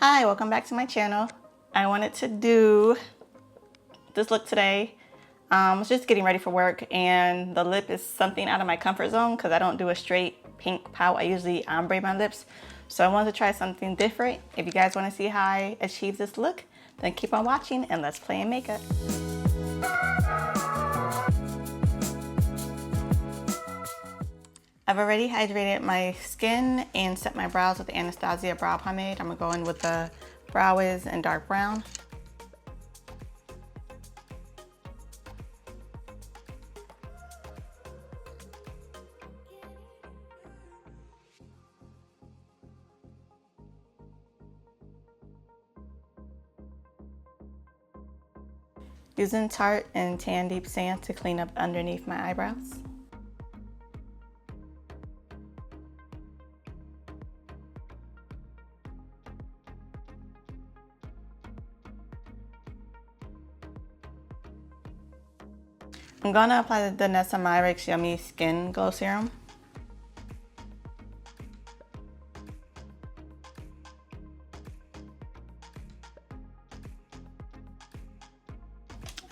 Hi, welcome back to my channel. I wanted to do this look today. I was just getting ready for work and the lip is something out of my comfort zone because I don't do a straight pink pout. I usually ombre my lips. So I wanted to try something different. If you guys want to see how I achieve this look, then keep on watching and let's play in makeup. I've already hydrated my skin and set my brows with the Anastasia brow pomade. I'm gonna go in with the Brow Wiz in dark brown. Using Tarte and Tan Deep Sand to clean up underneath my eyebrows. I'm gonna apply the Nessa Myricks Yummy Skin Glow Serum.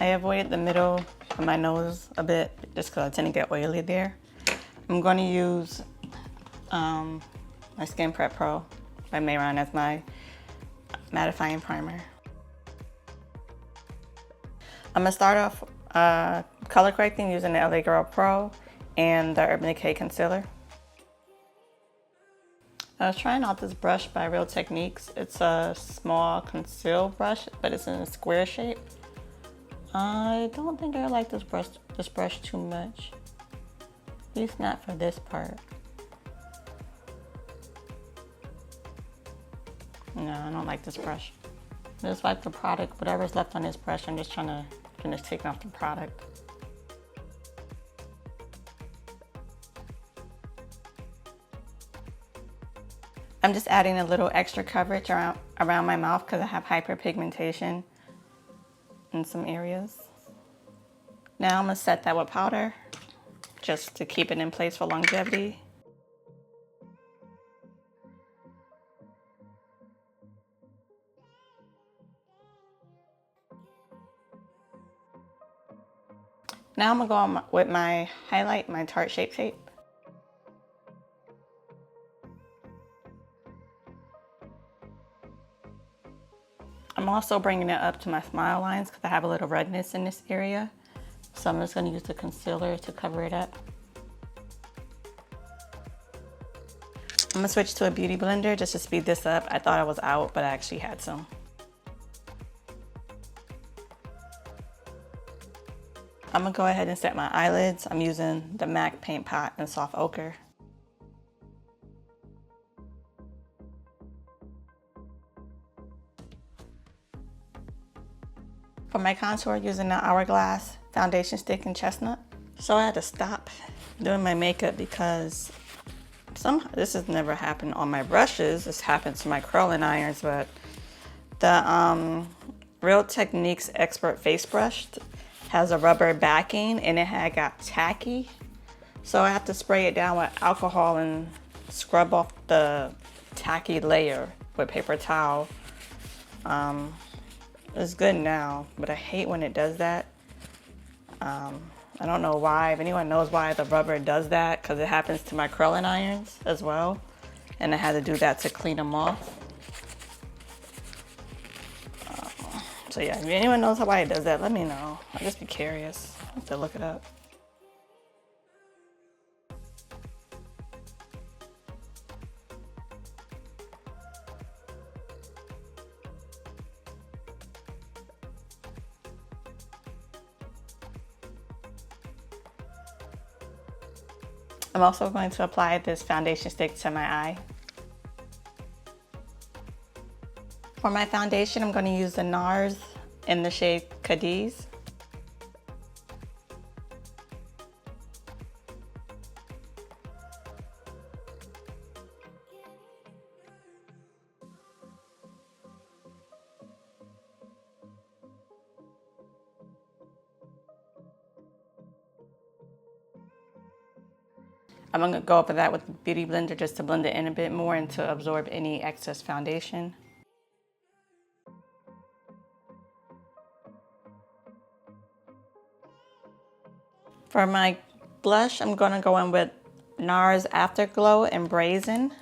I avoided the middle of my nose a bit just because I tend to get oily there. I'm going to use my Skin Prep Pro by Mayron as my mattifying primer. I'm going to start off color correcting using the LA Girl Pro and the Urban Decay Concealer. I was trying out this brush by Real Techniques. It's a small conceal brush, but it's in a square shape. I don't think I like this brush too much. At least not for this part. No, I don't like this brush. Just like the product, whatever's left on this brush, I'm just trying to finish taking off the product. I'm just adding a little extra coverage around my mouth because I have hyperpigmentation in some areas. Now I'm gonna set that with powder just to keep it in place for longevity. Now I'm gonna go on with my highlight, my Tarte Shape Tape. I'm also bringing it up to my smile lines because I have a little redness in this area. So I'm just going to use the concealer to cover it up. I'm going to switch to a beauty blender just to speed this up. I thought I was out, but I actually had some. I'm going to go ahead and set my eyelids. I'm using the MAC Paint Pot in Soft Ochre. For my contour, using the Hourglass foundation stick in Chestnut. So I had to stop doing my makeup because this has never happened on my brushes. This happened to my curling irons, but the Real Techniques Expert Face Brush has a rubber backing and it had got tacky. So I have to spray it down with alcohol and scrub off the tacky layer with paper towel. It's good now, but I hate when it does that. I don't know why. If anyone knows why the rubber does that, because it happens to my curling irons as well. And I had to do that to clean them off. So yeah, if anyone knows why it does that, let me know. I'll just be curious. I have to look it up. I'm also going to apply this foundation stick to my eye. For my foundation, I'm going to use the NARS in the shade Cadiz. I'm gonna go over that with the Beauty Blender just to blend it in a bit more and to absorb any excess foundation. For my blush, I'm gonna go in with NARS Afterglow and Brazen.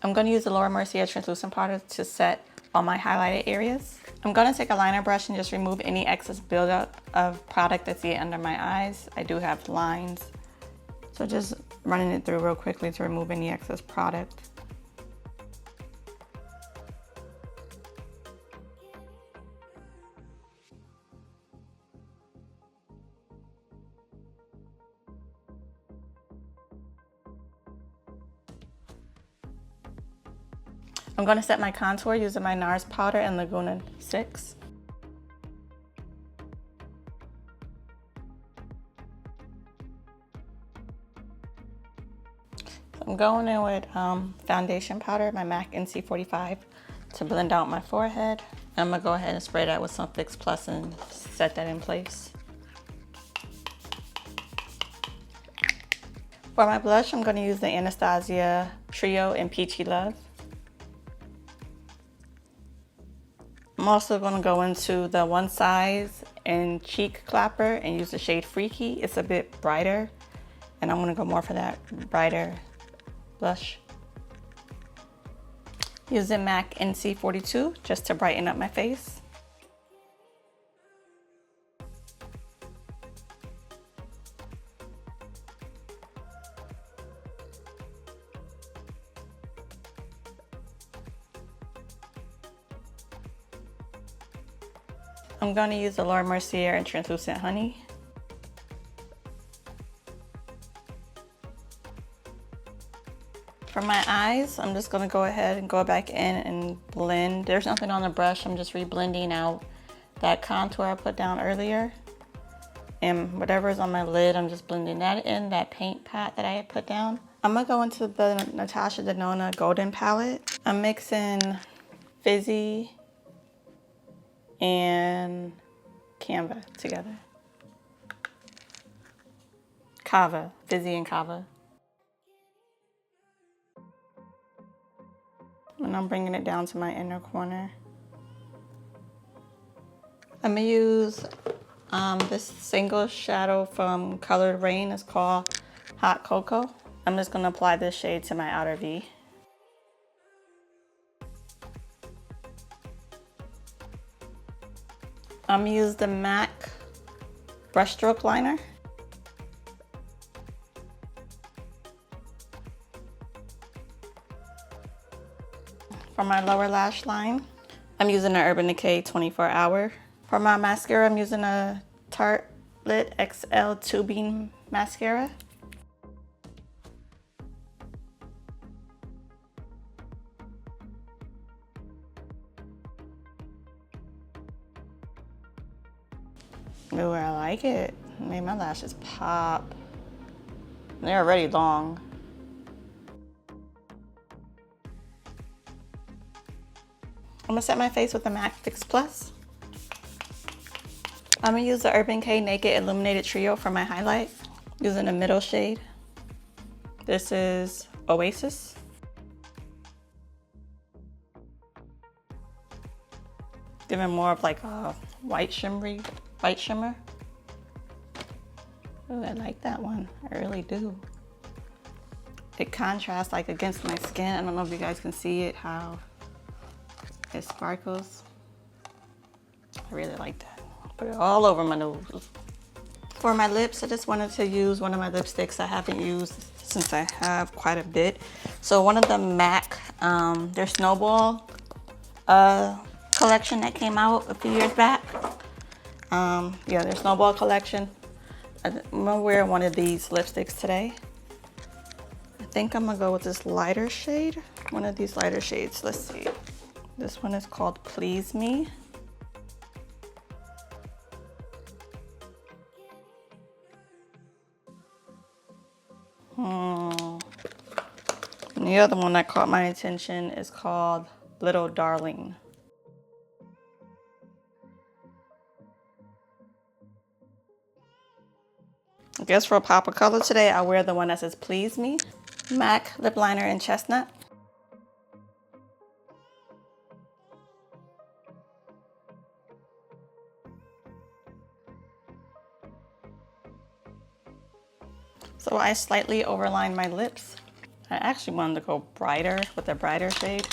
I'm gonna use the Laura Mercier translucent powder to set all my highlighted areas. I'm gonna take a liner brush and just remove any excess buildup of product that's yet under my eyes. I do have lines, so just running it through real quickly to remove any excess product. I'm going to set my contour using my NARS powder and Lagoon 6. I'm going in with foundation powder, my MAC NC45, to blend out my forehead. I'm going to go ahead and spray that with some Fix Plus and set that in place. For my blush, I'm going to use the Anastasia Trio in Peachy Love. I'm also going to go into the One Size and Cheek Clapper and use the shade Freaky. It's a bit brighter, and I'm going to go more for that brighter blush. Using MAC NC42 just to brighten up my face. I'm going to use the Laura Mercier and Translucent Honey. For my eyes, I'm just going to go ahead and go back in and blend. There's nothing on the brush. I'm just re-blending out that contour I put down earlier. And whatever's on my lid, I'm just blending that in, that paint pat that I had put down. I'm going to go into the Natasha Denona Golden palette. I'm mixing Fizzy and Canva together. Kava, Fizzy and Kava. And I'm bringing it down to my inner corner. I'm gonna use this single shadow from Colored Rain. It's called Hot Cocoa. I'm just gonna apply this shade to my outer V. I'm gonna use the MAC brushstroke liner. For my lower lash line, I'm using the Urban Decay 24 Hour. For my mascara, I'm using a Tartelette XL Tubing Mascara. Ooh, I like it. Made my lashes pop. They're already long. I'm gonna set my face with the MAC Fix Plus. I'm gonna use the Urban Decay Naked Illuminated Trio for my highlight, using the middle shade. This is Oasis. Giving more of like a white shimmer. Ooh, I like that one. I really do. It contrasts like against my skin. I don't know if you guys can see it, how it sparkles. I really like that. Put it all over my nose. For my lips, I just wanted to use one of my lipsticks I haven't used since I have quite a bit. So one of the MAC, their Snowball collection that came out a few years back. Yeah, their Snowball collection. I'm gonna wear one of these lipsticks today. I think I'm gonna go with this lighter shade. One of these lighter shades, let's see. This one is called Please Me. And the other one that caught my attention is called Little Darling. I guess for a pop of color today, I'll wear the one that says Please Me. MAC lip liner in Chestnut. So I slightly overlined my lips. I actually wanted to go brighter with a brighter shade.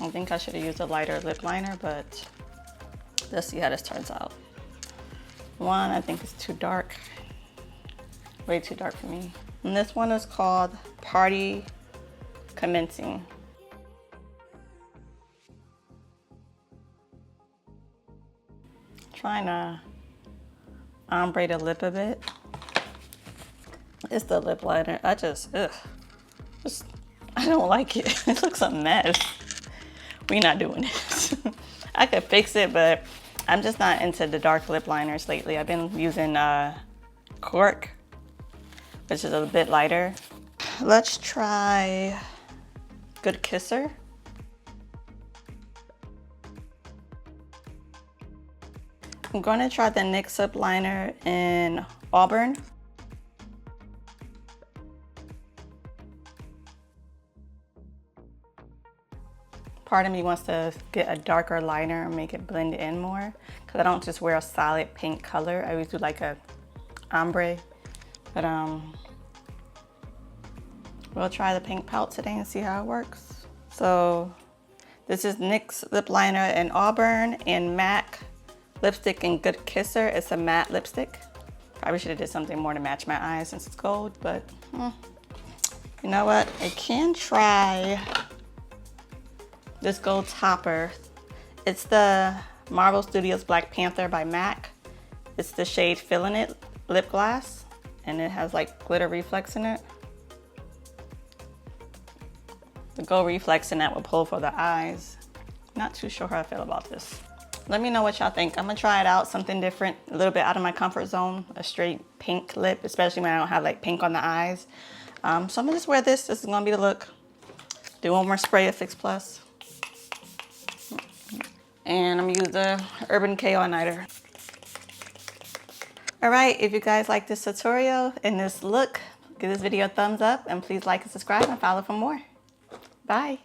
I think I should have used a lighter lip liner, but let's see how this turns out. One, I think it's too dark. Way too dark for me. And this one is called Party Commencing. Trying to ombre the lip a bit. It's the lip liner. I don't like it. It looks a mess. We're not doing this. I could fix it, but I'm just not into the dark lip liners lately. I've been using Cork, which is a bit lighter. Let's try Good Kisser. I'm going to try the NYX lip liner in Auburn. Part of me wants to get a darker liner and make it blend in more, because I don't just wear a solid pink color. I always do like a ombre, but we'll try the pink palette today and see how it works. So this is NYX lip liner in Auburn and MAC lipstick in Good Kisser. It's a matte lipstick. Probably should have did something more to match my eyes since it's gold, but you know what? I can try this gold topper. It's the Marvel Studios Black Panther by MAC. It's the shade Fillin' It lip gloss, and it has like glitter reflex in it. The gold reflex in that will pull for the eyes. Not too sure how I feel about this. Let me know what y'all think. I'm gonna try it out, something different, a little bit out of my comfort zone, a straight pink lip, especially when I don't have like pink on the eyes. So I'm gonna just wear this. This is gonna be the look. Do one more spray of Fix Plus. And I'm gonna use the Urban K eyeliner. All right, if you guys like this tutorial and this look, give this video a thumbs up and please like and subscribe and follow for more. Bye.